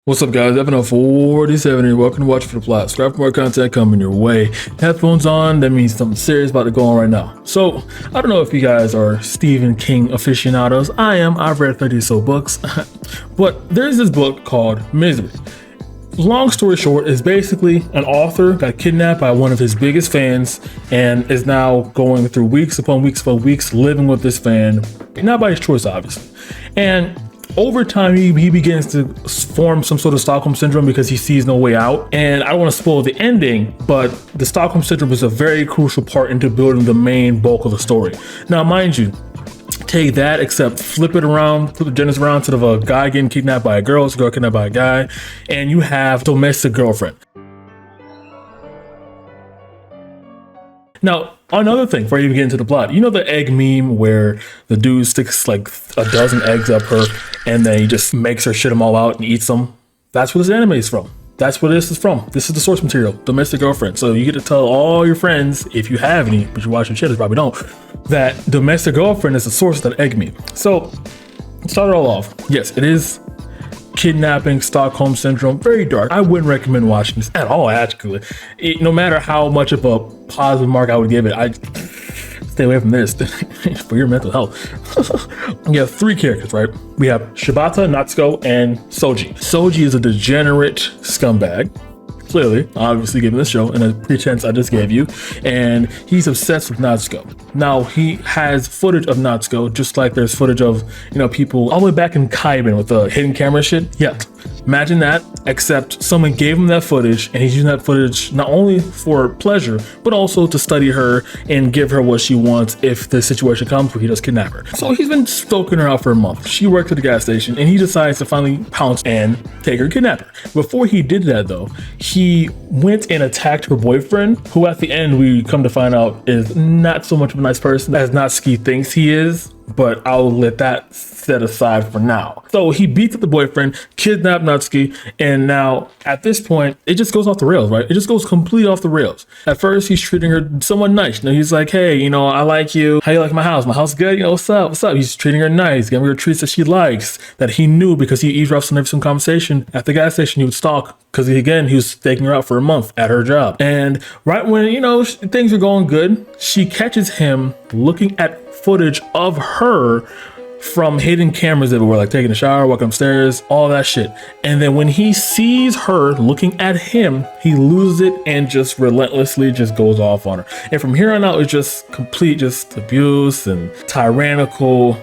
What's up, guys? Evan47 here. Welcome to Watch for the Plot. Subscribe for more content coming your way. Headphones on, that means something serious about to go on right now. So, I don't know if you guys are Stephen King aficionados. I am. I've read 30 or so books. But there's this book called Misery. Long story short, is basically an author got kidnapped by one of his biggest fans and is now going through weeks upon weeks living with this fan. Not by his choice, obviously. And over time, he begins to form some sort of Stockholm Syndrome because he sees no way out. And I don't want to spoil the ending, but the Stockholm Syndrome is a very crucial part into building the main bulk of the story. Now, mind you, take that, except flip it around, flip the genders around instead of a guy getting kidnapped by a girl, it's a girl kidnapped by a guy, and you have domestic girlfriend. Now, another thing before you even get into the plot, you know the egg meme where the dude sticks like a dozen eggs up her and then he just makes her shit them all out and eats them? That's where this anime is from. That's where this is from. This is the source material, domestic girlfriend. So you get to tell all your friends, if you have any, but you're watching shit, you probably don't, that domestic girlfriend is the source of that egg meme. So, to start it all off, yes, it is kidnapping, Stockholm Syndrome, very dark. I wouldn't recommend watching this at all, actually. No matter how much of a positive mark I would give it, I'd stay away from this for your mental health. You have three characters, right? We have Shibata, Natsuko, and Soji. Soji is a degenerate scumbag, clearly, obviously given this show and the pretense I just gave you, and he's obsessed with Natsuko. Now, he has footage of Natsuko, just like there's footage of, people all the way back in Kaiben with the hidden camera shit. Yeah, imagine that, except someone gave him that footage, and he's using that footage not only for pleasure, but also to study her and give her what she wants if the situation comes where he does kidnap her. So he's been stoking her out for a month. She worked at the gas station, and he decides to finally pounce and take her, kidnap her. Before he did that, though, he went and attacked her boyfriend, who at the end we come to find out is not so much of a nice person as Natsuki thinks he is, but I'll let that set aside for now. So he beats up the boyfriend, kidnapped Natsuki, and now at this point, it just goes off the rails, right? It just goes completely off the rails. At first, he's treating her somewhat nice. He's like, hey, I like you. How you like my house? My house good? What's up? What's up? He's treating her nice, giving her treats that she likes, that he knew because he eavesdrops on every single conversation at the gas station he would stalk, because he was taking her out for a month at her job. And right when, things are going good, she catches him looking at footage of her from hidden cameras everywhere, like taking a shower, walking upstairs, all that shit. And then when he sees her looking at him, he loses it and just relentlessly just goes off on her. And from here on out, it's just complete abuse and tyrannical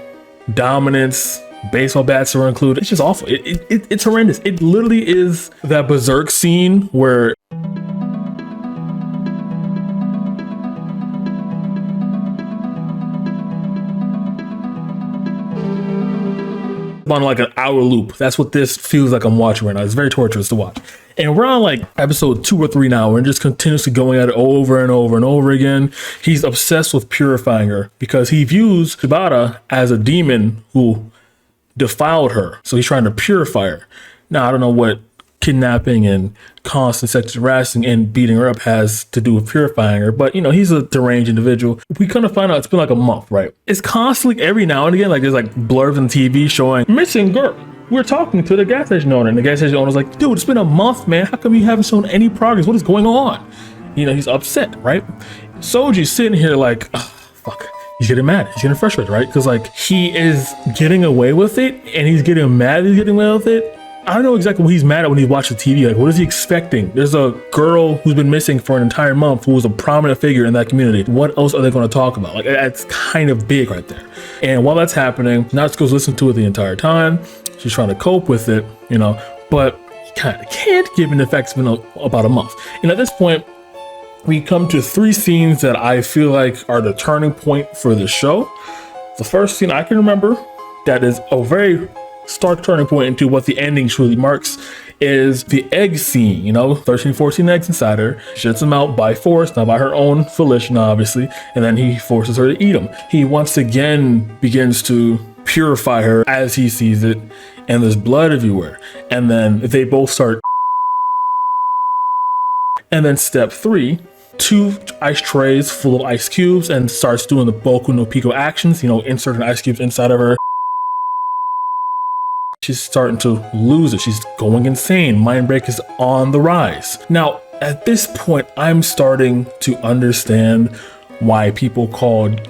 dominance. Baseball bats are included. It's just awful. It's horrendous. It literally is that Berserk scene where on like an hour loop. That's what this feels like I'm watching right now. It's very torturous to watch. And we're on like episode 2 or 3 now, and just continuously going at it over and over and over again. He's obsessed with purifying her because he views Shibata as a demon who defiled her. So he's trying to purify her. Now, I don't know what kidnapping and constant sexual harassing and beating her up has to do with purifying her, but he's a deranged individual. We kind of find out it's been like a month, right? It's constantly every now and again, like there's like blurbs on TV showing missing girl. We're talking to the gas station owner, and the gas station owner's like, dude, it's been a month, man. How come you haven't shown any progress? What is going on? He's upset, right? Soji's sitting here like, oh, fuck. He's getting mad. He's getting frustrated, right? Because like he is getting away with it, and he's getting mad he's getting away with it. I don't know exactly what he's mad at when he watches TV. Like, what is he expecting? There's a girl who's been missing for an entire month who was a prominent figure in that community. What else are they going to talk about? Like, that's kind of big right there. And while that's happening, Natsuko's listening to it the entire time. She's trying to cope with it, but he kind of can't, given the fact it's been about a month. And at this point, we come to 3 scenes that I feel like are the turning point for the show. The first scene I can remember that is a very stark turning point into what the ending truly marks is the egg scene. 13, 14 eggs inside her, shits them out by force, not by her own volition, obviously, and then he forces her to eat them. He once again begins to purify her as he sees it, and there's blood everywhere. And then they both start. And then step 3, 2 ice trays full of ice cubes, and starts doing the Boku no Pico actions, inserting ice cubes inside of her. she's starting to lose it. She's going insane. Mind break is on the rise. Now, at this point, I'm starting to understand why people called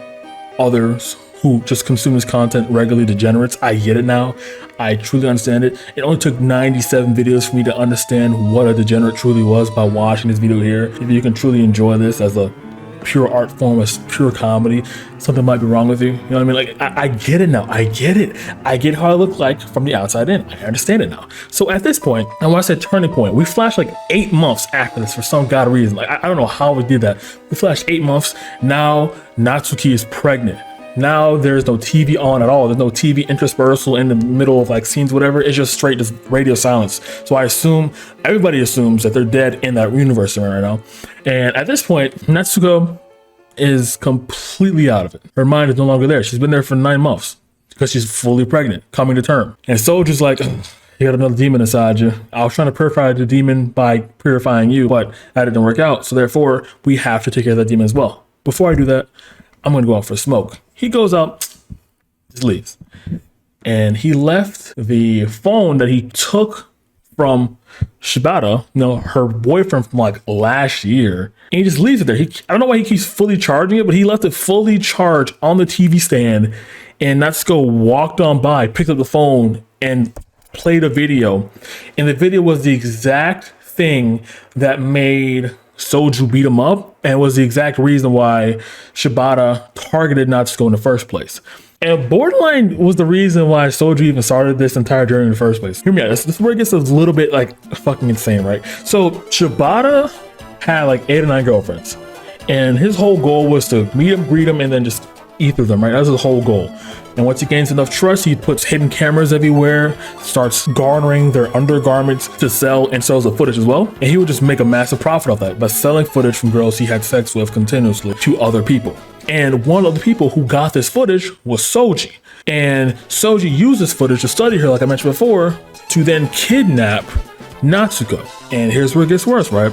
others who just consume this content regularly degenerates. I get it now. I truly understand it. It only took 97 videos for me to understand what a degenerate truly was by watching this video here. If you can truly enjoy this as a pure art form, as pure comedy, something might be wrong with you. You know what I mean? Like, I get it now. I get it. I get how I look like from the outside in. I understand it now. So at this point, and when I said turning point, we flashed like 8 months after this for some god reason. Like, I don't know how we did that. We flashed 8 months. Now Natsuki is pregnant. Now there's no TV on at all. There's no TV interspersal in the middle of like scenes, whatever. It's just straight, just radio silence. So I assume, everybody assumes that they're dead in that universe right now. And at this point, Natsuko is completely out of it. Her mind is no longer there. She's been there for 9 months because she's fully pregnant, coming to term. And Soldier's like, you got another demon inside you. I was trying to purify the demon by purifying you, but that didn't work out. So therefore, we have to take care of that demon as well. Before I do that, I'm going to go out for a smoke. He goes out, just leaves. And he left the phone that he took from Shibata, you know, her boyfriend from like last year. And he just leaves it there. I don't know why he keeps fully charging it, but he left it fully charged on the TV stand. And Natsuko walked on by, picked up the phone, and played a video. And the video was the exact thing that made Soju beat him up, and was the exact reason why Shibata targeted Natsuko in the first place. And borderline was the reason why Soju even started this entire journey in the first place. Hear me out. This is where it gets a little bit like fucking insane, right? So Shibata had like 8 or 9 girlfriends, and his whole goal was to meet them, greet them, and then just eat through them, right? That's his whole goal. And once he gains enough trust, he puts hidden cameras everywhere, starts garnering their undergarments to sell, and sells the footage as well. And he would just make a massive profit off that by selling footage from girls he had sex with continuously to other people. And one of the people who got this footage was Soji. And Soji used this footage to study her, like I mentioned before, to then kidnap Natsuko. And here's where it gets worse, right?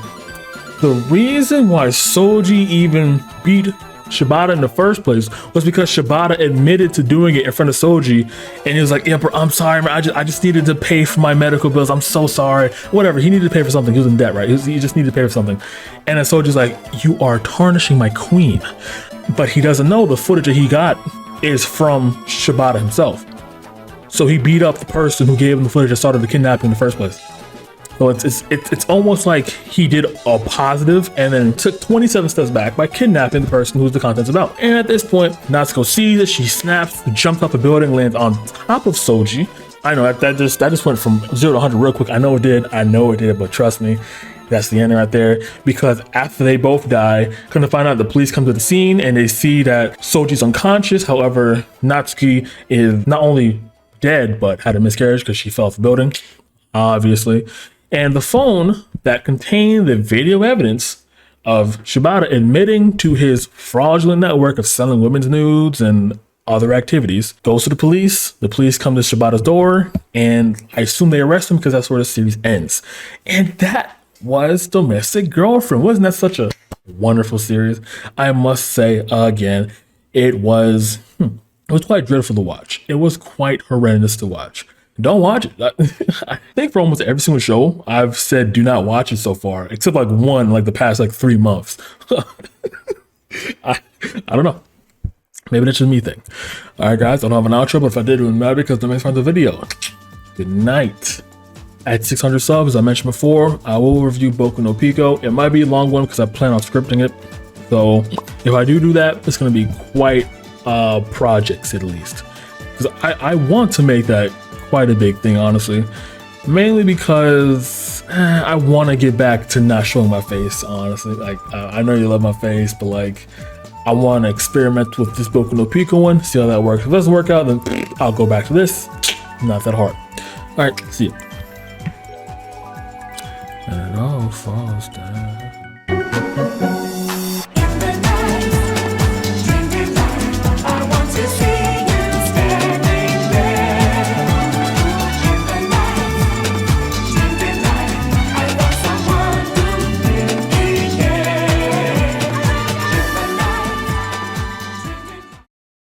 The reason why Soji even beat Shibata in the first place was because Shibata admitted to doing it in front of Soji, and he was like, yeah, bro, I'm sorry, man. I just needed to pay for my medical bills. I'm so sorry. Whatever. He needed to pay for something. He was in debt, right? He just needed to pay for something. And then Soji's like, you are tarnishing my queen. But he doesn't know the footage that he got is from Shibata himself. So he beat up the person who gave him the footage that started the kidnapping in the first place. So it's almost like he did a positive and then took 27 steps back by kidnapping the person who's the content's about. And at this point, Natsuko sees it, she snaps, jumps off the building, lands on top of Soji. I know that just went from 0 to 100 real quick. I know it did, but trust me, that's the end right there. Because after they both die, come to find out, the police come to the scene and they see that Soji's unconscious. However, Natsuki is not only dead, but had a miscarriage because she fell off the building, obviously. And the phone that contained the video evidence of Shibata admitting to his fraudulent network of selling women's nudes and other activities goes to the police. The police come to Shibata's door, and I assume they arrest him because that's where the series ends. And that was Domestic Girlfriend. Wasn't that such a wonderful series? I must say again, it was quite dreadful to watch. It was quite horrendous to watch. Don't watch it. I think for almost every single show I've said do not watch it so far, except like one, like the past like 3 months. I don't know. Maybe that's just me thing. All right, guys, I don't have an outro, but if I did, it wouldn't matter because the next part of the video. Good night. At 600 subs, as I mentioned before, I will review Boku no Pico. It might be a long one because I plan on scripting it. So if I do that, it's going to be quite projects at least. Because I want to make that quite a big thing, honestly, mainly because I want to get back to not showing my face, honestly. Like I know you love my face, but like I want to experiment with this Boku no Pico one, see how that works. If it doesn't work out, then I'll go back to this. Not that hard. All right, see you. And it all falls down.